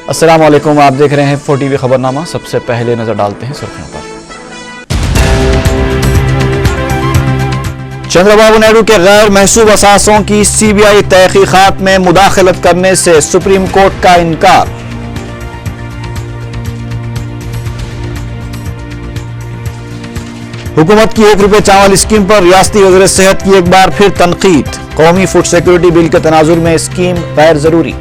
السلام علیکم، آپ دیکھ رہے ہیں 4 ٹی وی خبرنامہ۔ سب سے پہلے نظر ڈالتے ہیں سرخیوں پر۔ چندرا بابو نائیڈو کے غیر محسوب اثاثوں کی سی بی آئی تحقیقات میں مداخلت کرنے سے سپریم کورٹ کا انکار۔ حکومت کی 1 روپے چاول اسکیم پر ریاستی وزیر صحت کی ایک بار پھر تنقید۔ قومی فوڈ سیکورٹی بل کے تناظر میں اسکیم غیر ضروری۔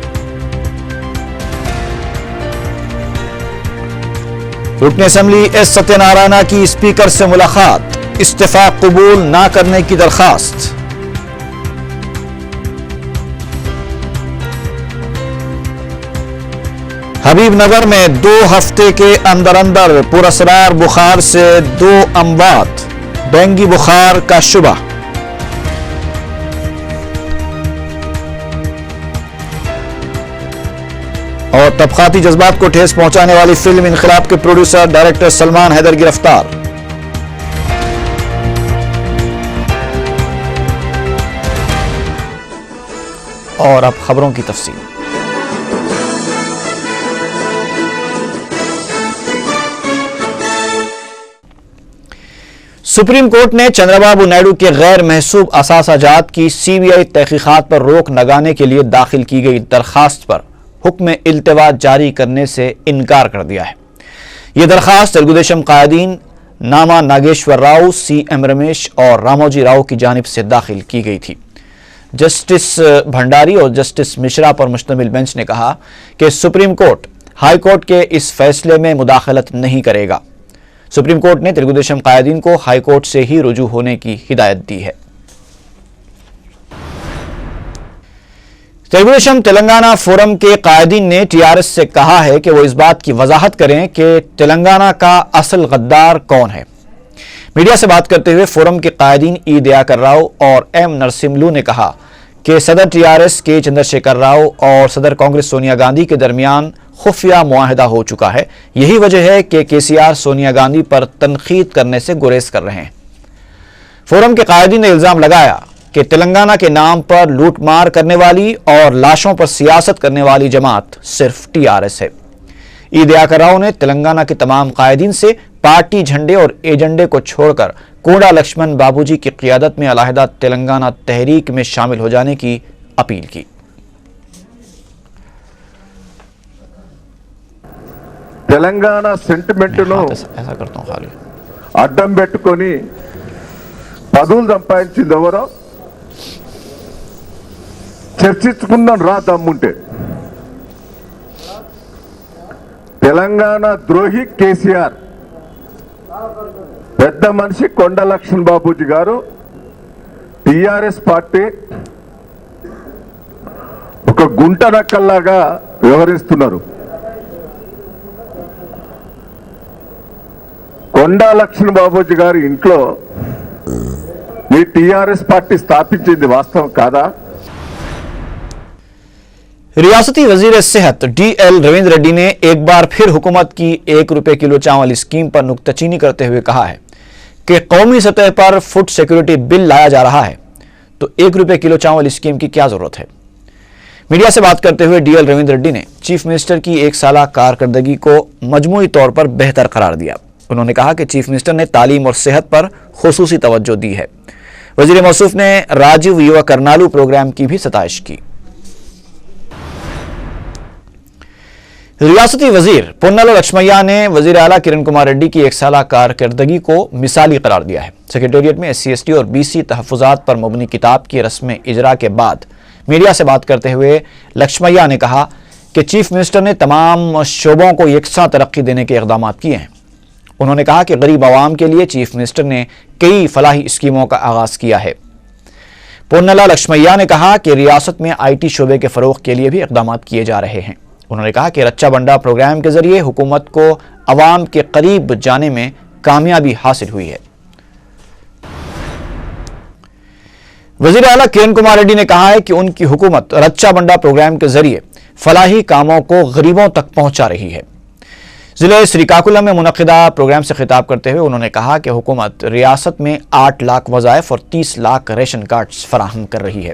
رکن اسمبلی ایس ستیہ نارائنا کی اسپیکر سے ملاقات، استعفی قبول نہ کرنے کی درخواست۔ حبیب نگر میں 2 ہفتے کے اندر پراسرار بخار سے 2 اموات، ڈینگی بخار کا شبہ۔ اور طبقاتی جذبات کو ٹھیس پہنچانے والی فلم انقلاب کے پروڈیوسر ڈائریکٹر سلمان حیدر گرفتار۔ اور اب خبروں کی تفصیل۔ سپریم کورٹ نے چندرا بابو نائیڈو کے غیر محسوب اثاثہ جات کی سی بی آئی تحقیقات پر روک لگانے کے لیے داخل کی گئی درخواست پر حکم التوا جاری کرنے سے انکار کر دیا ہے۔ یہ درخواست تلگو دیشم قائدین ناما ناگیشور راؤ، سی ایم رمیش اور راموجی راؤ کی جانب سے داخل کی گئی تھی۔ جسٹس بھنڈاری اور جسٹس مشرا پر مشتمل بینچ نے کہا کہ سپریم کورٹ ہائی کورٹ کے اس فیصلے میں مداخلت نہیں کرے گا۔ سپریم کورٹ نے تلگو دیشم قائدین کو ہائی کورٹ سے ہی رجوع ہونے کی ہدایت دی ہے۔ تلگو دیشم تلنگانہ فورم کے قائدین نے ٹی آر ایس سے کہا ہے کہ وہ اس بات کی وضاحت کریں کہ تلنگانہ کا اصل غدار کون ہے۔ میڈیا سے بات کرتے ہوئے فورم کے قائدین ای دیاکر راؤ اور ایم نرسملو نے کہا کہ صدر ٹی آر ایس کے چندر شیکھر راؤ اور صدر کانگریس سونیا گاندھی کے درمیان خفیہ معاہدہ ہو چکا ہے۔ یہی وجہ ہے کہ کے سی آر سونیا گاندھی پر تنقید کرنے سے گریز کر رہے ہیں۔ فورم کے قائدین نے الزام لگایا کہ تلنگانہ کے نام پر لوٹ مار کرنے والی اور لاشوں پر سیاست کرنے والی جماعت صرف ٹی آر ایس ہے۔ ای دیاکر راؤ نے تلنگانہ کے تمام قائدین سے پارٹی جھنڈے اور ایجنڈے کو چھوڑ کر کونڈا لکشمن بابو جی کی قیادت میں علیحدہ تلنگانہ تحریک میں شامل ہو جانے کی اپیل کی۔ తెలంగాణ సెంటిమెంట్ను ایسا کرتا ہوں خالی అడ్డం పెట్టుకొని పదవులు సంపాదించింది ఎవరో చర్చించుకుందాం రా దమ్ముంటే। తెలంగాణ ద్రోహి కేసీఆర్, పెద్ద మనిషి కొండ లక్ష్మణ్ బాబూజీ గారు, టిఆర్ఎస్ పార్టీ ఒక గుంట నక్కల్లాగా వ్యవహరిస్తున్నారు। కొండా లక్ష్మణ్ బాబూజీ గారి ఇంట్లో ఈ టిఆర్ఎస్ పార్టీ స్థాపించింది వాస్తవం కాదా? ریاستی وزیر صحت ڈی ایل رویندر ریڈی نے ایک بار پھر حکومت کی 1 روپے کلو چاول اسکیم پر نکتہ چینی کرتے ہوئے کہا ہے کہ قومی سطح پر فوڈ سیکورٹی بل لایا جا رہا ہے تو 1 روپے کلو چاول اسکیم کی کیا ضرورت ہے۔ میڈیا سے بات کرتے ہوئے ڈی ایل رویندر ریڈی نے چیف منسٹر کی 1 سالہ کارکردگی کو مجموعی طور پر بہتر قرار دیا۔ انہوں نے کہا کہ چیف منسٹر نے تعلیم اور صحت پر خصوصی توجہ دی ہے۔ وزیر موصوف نے راجیو یووا کرنالو پروگرام کی بھی ستائش کی۔ ریاستی وزیر پونالا لکشمیا نے وزیر اعلیٰ کرن کمار ریڈی کی 1 سالہ کارکردگی کو مثالی قرار دیا ہے۔ سیکریٹریٹ میں ایس سی اور بی سی تحفظات پر مبنی کتاب کی رسم اجرا کے بعد میڈیا سے بات کرتے ہوئے لکشمیا نے کہا کہ چیف منسٹر نے تمام شعبوں کو یکساں ترقی دینے کے اقدامات کیے ہیں۔ انہوں نے کہا کہ غریب عوام کے لیے چیف منسٹر نے کئی فلاحی اسکیموں کا آغاز کیا ہے۔ پونالا لکشمیا نے کہا کہ ریاست میں آئی ٹی شعبے کے فروغ کے لیے بھی اقدامات کیے جا رہے ہیں۔ انہوں نے کہا کہ رچا بنڈا پروگرام کے ذریعے حکومت کو عوام کے قریب جانے میں کامیابی حاصل ہوئی ہے۔ وزیر اعلیٰ کرن کمار ریڈی نے کہا ہے کہ ان کی حکومت رچا بنڈا پروگرام کے ذریعے فلاحی کاموں کو غریبوں تک پہنچا رہی ہے۔ ضلع سری کاکولم میں منعقدہ پروگرام سے خطاب کرتے ہوئے انہوں نے کہا کہ حکومت ریاست میں 8 لاکھ وظائف اور 30 لاکھ ریشن کارڈز فراہم کر رہی ہے۔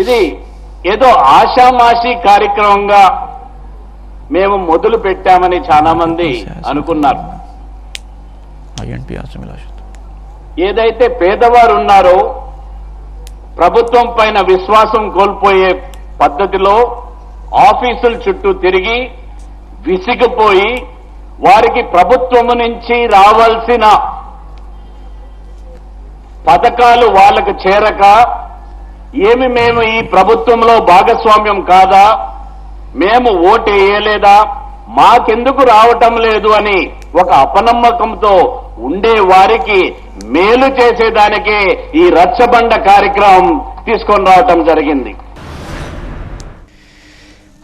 ఇది ఏదో ఆషామాషి కార్యక్రమంగా మేము మొదలు పెట్టామని చాలా మంది అనుకున్నారు. ఏదైతే పేదవారు ఉన్నారో ప్రభుత్వం పైన విశ్వాసం కోల్పోయే పద్ధతిలో ఆఫీసుల చుట్టూ తిరిగి విసిగిపోయి వారికి ప్రభుత్వం నుంచి రావాల్సిన పథకాలు వాళ్ళకు చేరక ఏమి మేము ఈ ప్రభుత్వంలో భాగస్వామ్యం కాదా, మేము ఓటు వేయలేదా, మాకెందుకు రావటం లేదు అని ఒక అపనమ్మకంతో ఉండే వారికి మేలు చేసేదానికే ఈ రచ్చబండ కార్యక్రమం తీసుకొని రావటం జరిగింది।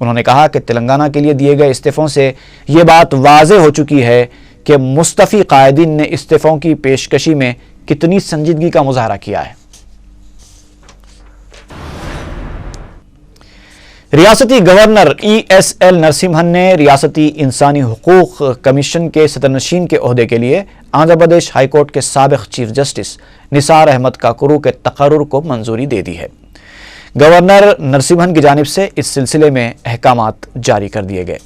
انہوں نے کہا کہ تلنگانہ کے لیے دیے گئے استعفوں سے یہ بات واضح ہو چکی ہے کہ مستعفی قائدین نے استعفوں کی پیشکشی میں کتنی سنجیدگی کا مظاہرہ کیا ہے۔ ریاستی گورنر ایس ایل نرسمہن نے ریاستی انسانی حقوق کمیشن کے صدرنشین کے عہدے کے لیے آندھرا پردیش ہائی کورٹ کے سابق چیف جسٹس نثار احمد کاکرو کے تقرر کو منظوری دے دی ہے۔ گورنر نرسمہن کی جانب سے اس سلسلے میں احکامات جاری کر دیے گئے۔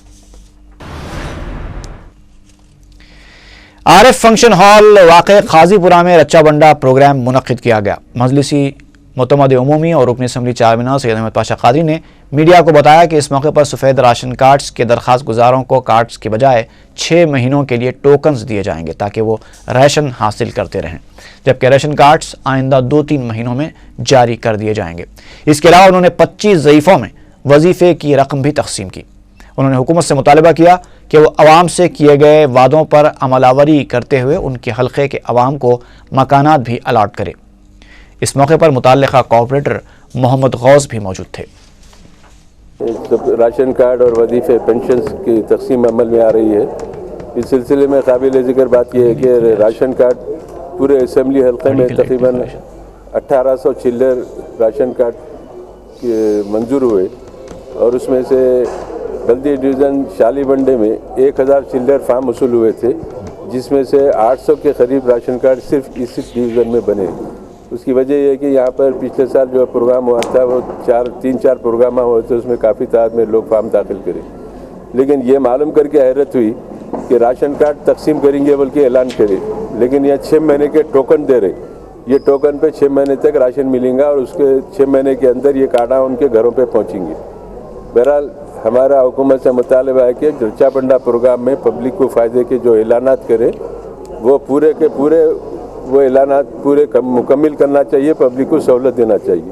RF فنکشن ہال واقع قاضی پورہ میں رچا بنڈا پروگرام منعقد کیا گیا۔ مجلسی معتمد عمومی اور رکن اسمبلی چارمینار سید احمد پاشا قادری نے میڈیا کو بتایا کہ اس موقع پر سفید راشن کارڈز کے درخواست گزاروں کو کارڈز کے بجائے 6 مہینوں کے لیے ٹوکنز دیے جائیں گے تاکہ وہ ریشن حاصل کرتے رہیں، جبکہ ریشن کارڈز آئندہ 2-3 مہینوں میں جاری کر دیے جائیں گے۔ اس کے علاوہ انہوں نے 25 ضعیفوں میں وظیفے کی رقم بھی تقسیم کی۔ انہوں نے حکومت سے مطالبہ کیا کہ وہ عوام سے کیے گئے وعدوں پر عمل آوری کرتے ہوئے ان کے حلقے کے عوام کو مکانات بھی الاٹ کرے۔ اس موقع پر متعلقہ کارپوریٹر محمد غوث بھی موجود تھے۔ راشن کارڈ اور وظیفے پینشنز کی تقسیم عمل میں آ رہی ہے۔ اس سلسلے میں قابل ذکر بات یہ ہے کہ راشن کارڈ پورے اسمبلی حلقے میں تقریباً 1800 چلر راشن کارڈ منظور ہوئے، اور اس میں سے بلدی ڈویژن شالی بنڈے میں 1000 چلر فارم وصول ہوئے تھے، جس میں سے 800 کے قریب راشن کارڈ صرف اس ڈویژن میں بنے۔ اس کی وجہ یہ ہے کہ یہاں پر پچھلے سال جو پروگرام ہوا تھا وہ 3-4 پروگرام ہوئے تھے، اس میں کافی تعداد میں لوگ فارم داخل کرے، لیکن یہ معلوم کر کے حیرت ہوئی کہ راشن کارڈ تقسیم کریں گے بلکہ اعلان کرے، لیکن یہ 6 مہینے کے ٹوکن دے رہے۔ یہ ٹوکن پہ 6 مہینے تک راشن ملیں گا اور اس کے 6 مہینے کے اندر یہ کارڈاں ان کے گھروں پہ پہنچیں گے۔ بہرحال ہمارا حکومت سے مطالبہ ہے کہ رچا بنڈا پروگرام میں پبلک کو فائدے کے جو اعلانات کرے وہ پورے کے پورے وہ اعلانات پورے مکمل کرنا چاہیے، پبلک کو سہولت دینا چاہیے۔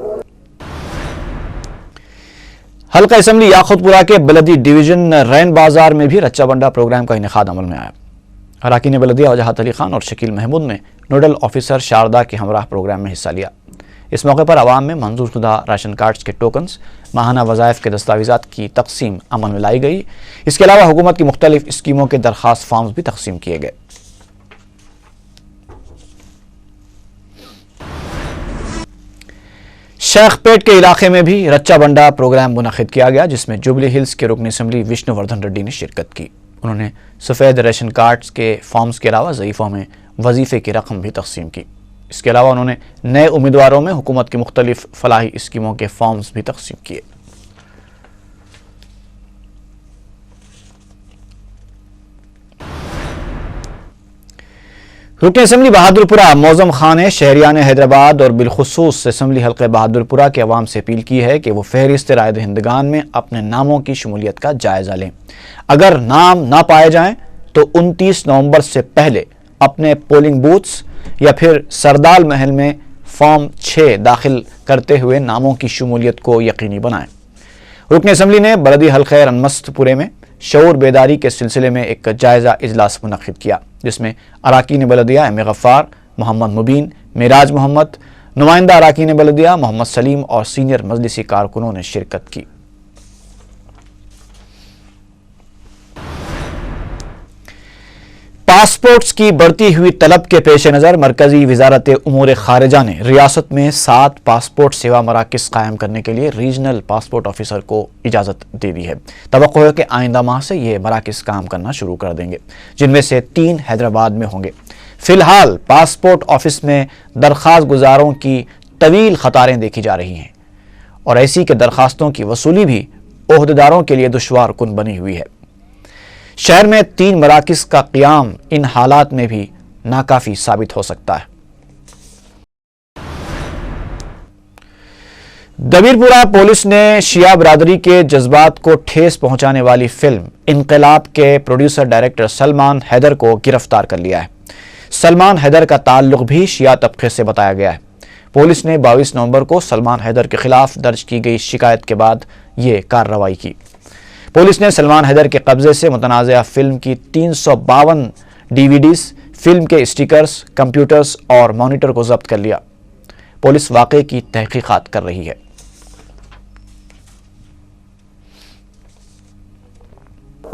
حلقہ اسمبلی یاقوت پورہ کے بلدی ڈویژن رین بازار میں بھی رچا بنڈا پروگرام کا انعقاد عمل میں آیا۔ اراکین بلدیہ وجاہت علی خان اور شکیل محمود نے نوڈل آفیسر شاردا کے ہمراہ پروگرام میں حصہ لیا۔ اس موقع پر عوام میں منظور شدہ راشن کارڈز کے ٹوکنز، ماہانہ وظائف کے دستاویزات کی تقسیم عمل میں لائی گئی۔ اس کے علاوہ حکومت کی مختلف اسکیموں کے درخواست فارمز بھی تقسیم کیے گئے۔ شیخ پیٹ کے علاقے میں بھی رچا بنڈا پروگرام منعقد کیا گیا، جس میں جوبلی ہلز کے رکن اسمبلی وشنو وردھن ریڈی نے شرکت کی۔ انہوں نے سفید ریشن کارڈز کے فارمز کے علاوہ ضعیفوں میں وظیفے کی رقم بھی تقسیم کی۔ اس کے علاوہ انہوں نے نئے امیدواروں میں حکومت کی مختلف فلاحی اسکیموں کے فارمز بھی تقسیم کیے۔ رکن اسمبلی بہادر پورہ موزم خان نے شہریان حیدرآباد اور بالخصوص اسمبلی حلقہ بہادر پورہ کے عوام سے اپیل کی ہے کہ وہ فہرست رائے دہندگان میں اپنے ناموں کی شمولیت کا جائزہ لیں۔ اگر نام نہ پائے جائیں تو 29 نومبر سے پہلے اپنے پولنگ بوتھس یا پھر سردال محل میں فارم 6 داخل کرتے ہوئے ناموں کی شمولیت کو یقینی بنائیں۔ رکن اسمبلی نے بلدی حلقہ رنمست پورے میں شعور بیداری کے سلسلے میں ایک جائزہ اجلاس منعقد کیا، جس میں اراکین بلدیہ ایم اے غفار، محمد مبین، معراج محمد، نمائندہ اراکین بلدیہ محمد سلیم اور سینئر مجلسی کارکنوں نے شرکت کی۔ پاسپورٹس کی بڑھتی ہوئی طلب کے پیش نظر مرکزی وزارت امور خارجہ نے ریاست میں 7 پاسپورٹ سیوا مراکز قائم کرنے کے لیے ریجنل پاسپورٹ آفیسر کو اجازت دے دی ہے۔ توقع ہے کہ آئندہ ماہ سے یہ مراکز کام کرنا شروع کر دیں گے، جن میں سے 3 حیدرآباد میں ہوں گے۔ فی الحال پاسپورٹ آفس میں درخواست گزاروں کی طویل قطاریں دیکھی جا رہی ہیں، اور ایسی کہ درخواستوں کی وصولی بھی عہدیداروں کے لیے دشوار کن بنی ہوئی ہے۔ شہر میں 3 مراکز کا قیام ان حالات میں بھی ناکافی ثابت ہو سکتا ہے۔ دبیر پورہ پولیس نے شیعہ برادری کے جذبات کو ٹھیس پہنچانے والی فلم انقلاب کے پروڈیوسر ڈائریکٹر سلمان حیدر کو گرفتار کر لیا ہے۔ سلمان حیدر کا تعلق بھی شیعہ طبقے سے بتایا گیا ہے۔ پولیس نے 22 نومبر کو سلمان حیدر کے خلاف درج کی گئی شکایت کے بعد یہ کارروائی کی۔ پولیس نے سلمان حیدر کے قبضے سے متنازعہ فلم کی 352 DVDs، فلم کے اسٹیکرز، کمپیوٹرز اور مانیٹر کو ضبط کر لیا۔ پولیس واقعے کی تحقیقات کر رہی ہے۔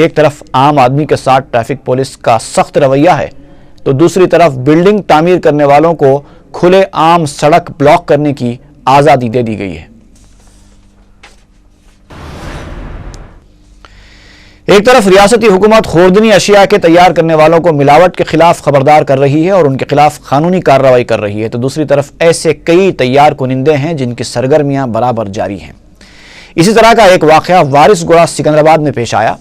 ایک طرف عام آدمی کے ساتھ ٹریفک پولیس کا سخت رویہ ہے تو دوسری طرف بلڈنگ تعمیر کرنے والوں کو کھلے عام سڑک بلاک کرنے کی آزادی دے دی گئی ہے۔ ایک طرف ریاستی حکومت خوردنی اشیاء کے تیار کرنے والوں کو ملاوٹ کے خلاف خبردار کر رہی ہے اور ان کے خلاف قانونی کارروائی کر رہی ہے تو دوسری طرف ایسے کئی تیار کنندے ہیں جن کی سرگرمیاں برابر جاری ہیں۔ اسی طرح کا ایک واقعہ وارث گوڑا سکندرآباد میں پیش آیا،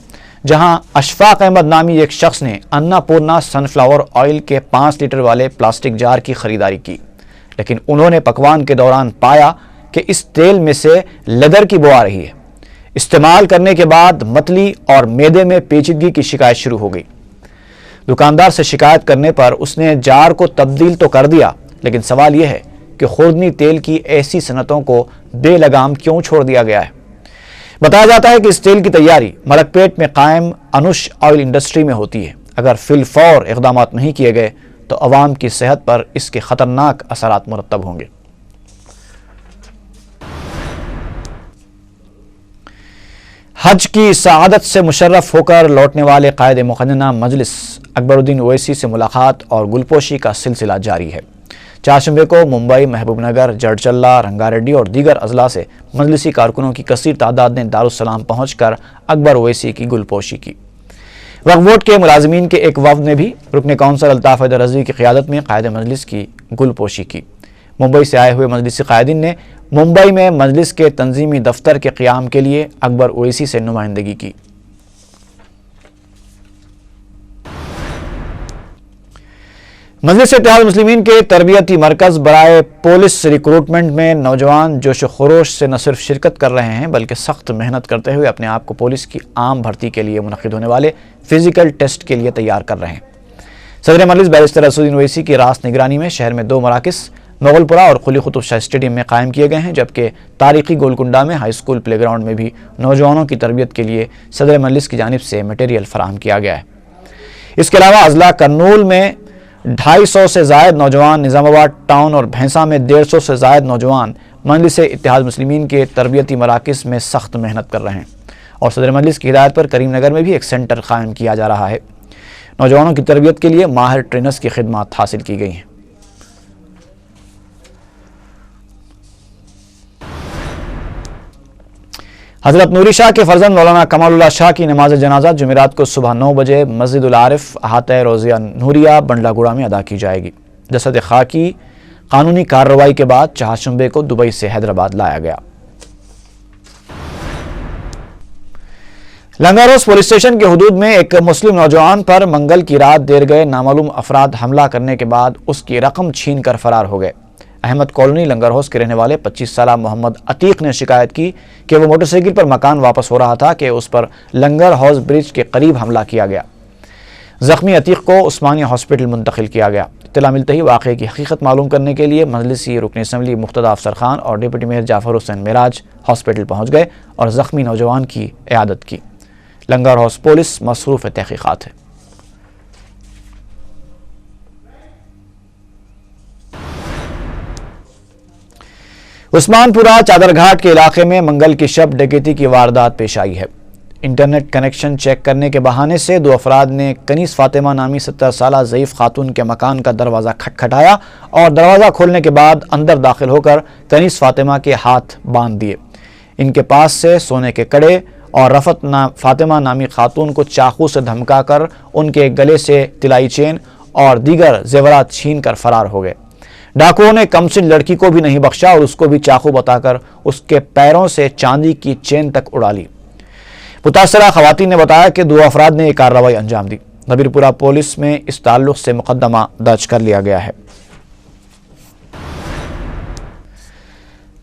جہاں اشفاق احمد نامی ایک شخص نے انا پورنا سن فلاور آئل کے 5 لیٹر والے پلاسٹک جار کی خریداری کی، لیکن انہوں نے پکوان کے دوران پایا کہ اس تیل میں سے لیدر کی بو آ رہی ہے۔ استعمال کرنے کے بعد متلی اور معدے میں پیچیدگی کی شکایت شروع ہو گئی۔ دکاندار سے شکایت کرنے پر اس نے جار کو تبدیل تو کر دیا، لیکن سوال یہ ہے کہ خوردنی تیل کی ایسی صنعتوں کو بے لگام کیوں چھوڑ دیا گیا ہے؟ بتایا جاتا ہے کہ اس تیل کی تیاری ملک پیٹ میں قائم انوش آئل انڈسٹری میں ہوتی ہے۔ اگر فی الفور اقدامات نہیں کیے گئے تو عوام کی صحت پر اس کے خطرناک اثرات مرتب ہوں گے۔ حج کی سعادت سے مشرف ہو کر لوٹنے والے قائد مقننہ مجلس اکبر الدین اویسی سے ملاقات اور گلپوشی کا سلسلہ جاری ہے۔ چہارشنبے کو ممبئی، محبوب نگر، جڑچلہ، رنگا ریڈی اور دیگر اضلاع سے مجلسی کارکنوں کی کثیر تعداد نے دارالسلام پہنچ کر اکبر اویسی کی گلپوشی کی۔ وقف بورڈ کے ملازمین کے ایک وفد نے بھی رکن کونسل الطاف حیدر رضوی کی قیادت میں قائد مجلس کی گلپوشی کی۔ ممبئی سے آئے ہوئے مجلسی قائدین نے ممبئی میں مجلس کے تنظیمی دفتر کے قیام کے لیے اکبر اویسی سے نمائندگی کی۔ مجلس اتحاد المسلمین کے تربیتی مرکز برائے پولیس ریکروٹمنٹ میں نوجوان جوش و خروش سے نہ صرف شرکت کر رہے ہیں بلکہ سخت محنت کرتے ہوئے اپنے آپ کو پولیس کی عام بھرتی کے لیے منعقد ہونے والے فزیکل ٹیسٹ کے لیے تیار کر رہے ہیں۔ صدر مجلس بیرسٹر اسدالدین اویسی کی راست نگرانی میں شہر میں 2 مراکز مغل پورہ اور قلی قطب شاہ اسٹیڈیم میں قائم کیے گئے ہیں، جبکہ تاریخی گولکنڈہ میں ہائی اسکول پلے گراؤنڈ میں بھی نوجوانوں کی تربیت کے لیے صدر مجلس کی جانب سے مٹیریل فراہم کیا گیا ہے۔ اس کے علاوہ اضلاع کرنول میں 250 سے زائد نوجوان، نظام آباد ٹاؤن اور بھینسا میں 150 سے زائد نوجوان مجلس اتحاد مسلمین کے تربیتی مراکز میں سخت محنت کر رہے ہیں اور صدر مجلس کی ہدایت پر کریم نگر میں بھی ایک سینٹر قائم کیا جا رہا ہے۔ نوجوانوں کی تربیت کے لیے ماہر ٹرینرز کی خدمات حاصل کی گئی ہیں۔ حضرت نوری شاہ کے فرزند مولانا کمال اللہ شاہ کی نماز جنازہ جمعرات کو صبح 9 بجے مسجد العارف احاطہ روضیہ نوریہ بنڈلہ گوڑا میں ادا کی جائے گی۔ جسد خاکی قانونی کارروائی کے بعد چہارشنبے کو دبئی سے حیدرآباد لایا گیا۔ لنگر ہاؤس پولیس اسٹیشن کے حدود میں ایک مسلم نوجوان پر منگل کی رات دیر گئے نامعلوم افراد حملہ کرنے کے بعد اس کی رقم چھین کر فرار ہو گئے۔ احمد کالونی لنگر ہاؤس کے رہنے والے 25 سالہ محمد عتیق نے شکایت کی کہ وہ موٹر سائیکل پر مکان واپس ہو رہا تھا کہ اس پر لنگر ہاؤس برج کے قریب حملہ کیا گیا۔ زخمی عتیق کو عثمانیہ ہاسپٹل منتقل کیا گیا۔ اطلاع ملتے ہی واقعے کی حقیقت معلوم کرنے کے لیے مجلسی رکن اسمبلی مقتدی افسر خان اور ڈپٹی میئر جعفر حسین معراج ہاسپٹل پہنچ گئے اور زخمی نوجوان کی عیادت کی۔ لنگر ہاؤس پولیس مصروف تحقیقات ہے۔ عثمان پورہ چادر گھاٹ کے علاقے میں منگل کی شب ڈکیتی کی واردات پیش آئی ہے۔ انٹرنیٹ کنیکشن چیک کرنے کے بہانے سے 2 افراد نے کنیز فاطمہ نامی 70 سالہ ضعیف خاتون کے مکان کا دروازہ کھٹکھٹایا اور دروازہ کھولنے کے بعد اندر داخل ہو کر کنیز فاطمہ کے ہاتھ باندھ دیے۔ ان کے پاس سے سونے کے کڑے اور رفت فاطمہ نامی خاتون کو چاقو سے دھمکا کر ان کے گلے سے طلائی چین اور دیگر زیورات چھین کر فرار ہو گئے۔ ڈاکوؤں نے کمسن لڑکی کو بھی نہیں بخشا اور اس کو بھی چاقو بتا کر اس کے پیروں سے چاندی کی چین تک اڑا لی۔ متاثرہ خواتین نے بتایا کہ 2 افراد نے یہ کارروائی انجام دی۔ نبیر پورہ پولیس میں اس تعلق سے مقدمہ درج کر لیا گیا ہے۔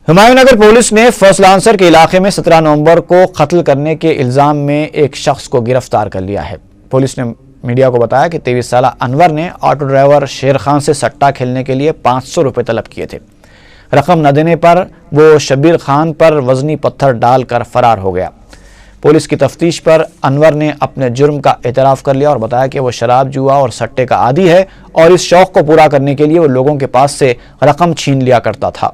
ہمایوں نگر پولیس نے فرسٹ لانسر کے علاقے میں 17 نومبر کو قتل کرنے کے الزام میں ایک شخص کو گرفتار کر لیا ہے۔ پولیس نے میڈیا کو بتایا کہ 23 سالہ انور نے آٹو ڈرائیور شیر خان سے سٹا کھیلنے کے لیے 500 روپے طلب کیے تھے۔ رقم نہ دینے پر وہ شبیر خان پر وزنی پتھر ڈال کر فرار ہو گیا۔ پولیس کی تفتیش پر انور نے اپنے جرم کا اعتراف کر لیا اور بتایا کہ وہ شراب، جوا اور سٹے کا عادی ہے اور اس شوق کو پورا کرنے کے لیے وہ لوگوں کے پاس سے رقم چھین لیا کرتا تھا۔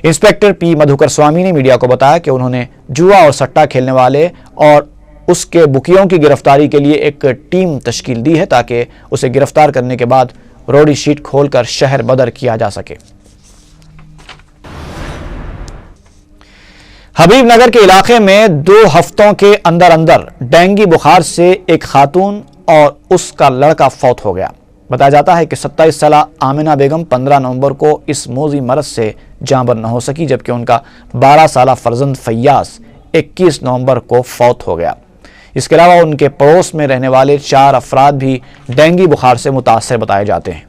انسپیکٹر پی مدھوکر سوامی نے میڈیا کو بتایا کہ انہوں نے جوا اور سٹا کھیلنے والے اور اس کے بکیوں کی گرفتاری کے لیے ایک ٹیم تشکیل دی ہے تاکہ اسے گرفتار کرنے کے بعد روڈی شیٹ کھول کر شہر بدر کیا جا سکے۔ حبیب نگر کے علاقے میں 2 ہفتوں کے اندر ڈینگی بخار سے ایک خاتون اور اس کا لڑکا فوت ہو گیا۔ بتایا جاتا ہے کہ 27 سالہ آمنہ بیگم 15 نومبر کو اس موذی مرض سے جاں بر نہ ہو سکی، جبکہ ان کا 12 سالہ فرزند فیاض 21 نومبر کو فوت ہو گیا۔ اس کے علاوہ ان کے پڑوس میں رہنے والے 4 افراد بھی ڈینگی بخار سے متاثر بتائے جاتے ہیں۔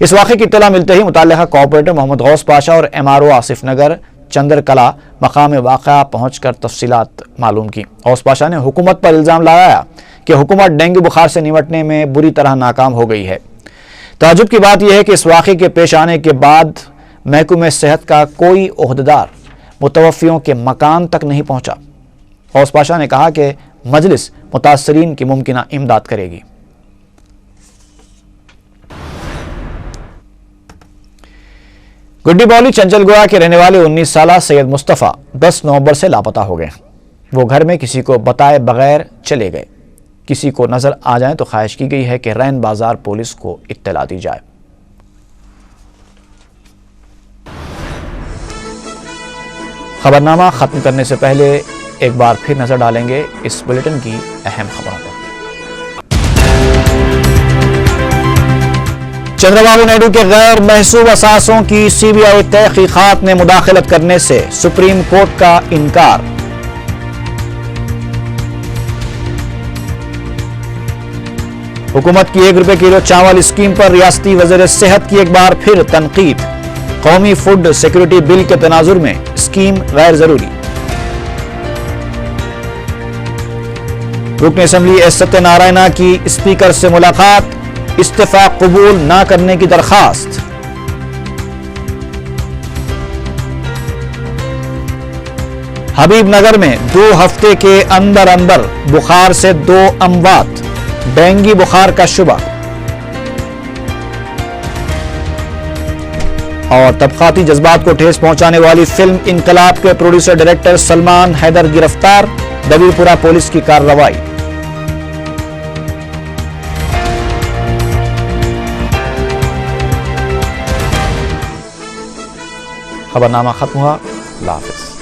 اس واقعے کی اطلاع ملتے ہی متعلقہ کوآپریٹر محمد غوث پاشا اور MRO آصف نگر چندرکلا مقام واقعہ پہنچ کر تفصیلات معلوم کی۔ غوث پاشا نے حکومت پر الزام لگایا کہ حکومت ڈینگی بخار سے نمٹنے میں بری طرح ناکام ہو گئی ہے۔ تعجب کی بات یہ ہے کہ اس واقعے کے پیش آنے کے بعد محکمہ صحت کا کوئی عہدیدار متوفیوں کے مکان تک نہیں پہنچا۔ غوث پاشا نے کہا کہ مجلس متاثرین کی ممکنہ امداد کرے گی۔ گڈی بولی چنچل گویا کے رہنے والے 19 سالہ سید مصطفیٰ 10 نومبر سے لاپتہ ہو گئے۔ وہ گھر میں کسی کو بتائے بغیر چلے گئے۔ کسی کو نظر آ جائیں تو خواہش کی گئی ہے کہ رین بازار پولیس کو اطلاع دی جائے۔ خبرنامہ ختم کرنے سے پہلے ایک بار پھر نظر ڈالیں گے اس بلیٹن کی اہم خبروں پر۔ چندرا بابو نائیڈو کے غیر محسوب اثاثوں کی CBI تحقیقات میں مداخلت کرنے سے سپریم کورٹ کا انکار۔ حکومت کی 1 روپے کلو چاول اسکیم پر ریاستی وزیر صحت کی ایک بار پھر تنقید۔ قومی فوڈ سیکورٹی بل کے تناظر میں اسکیم غیر ضروری۔ رکن اسمبلی ایس ستیہ نارائنا کی اسپیکر سے ملاقات، استعفی قبول نہ کرنے کی درخواست۔ حبیب نگر میں 2 ہفتے کے اندر بخار سے 2 اموات، ڈینگی بخار کا شبہ۔ اور طبقاتی جذبات کو ٹھیس پہنچانے والی فلم انقلاب کے پروڈیوسر ڈائریکٹر سلمان حیدر گرفتار، دبیر پورہ پولیس کی کارروائی۔ خبرنامہ ختم ہوا۔ اللہ حافظ۔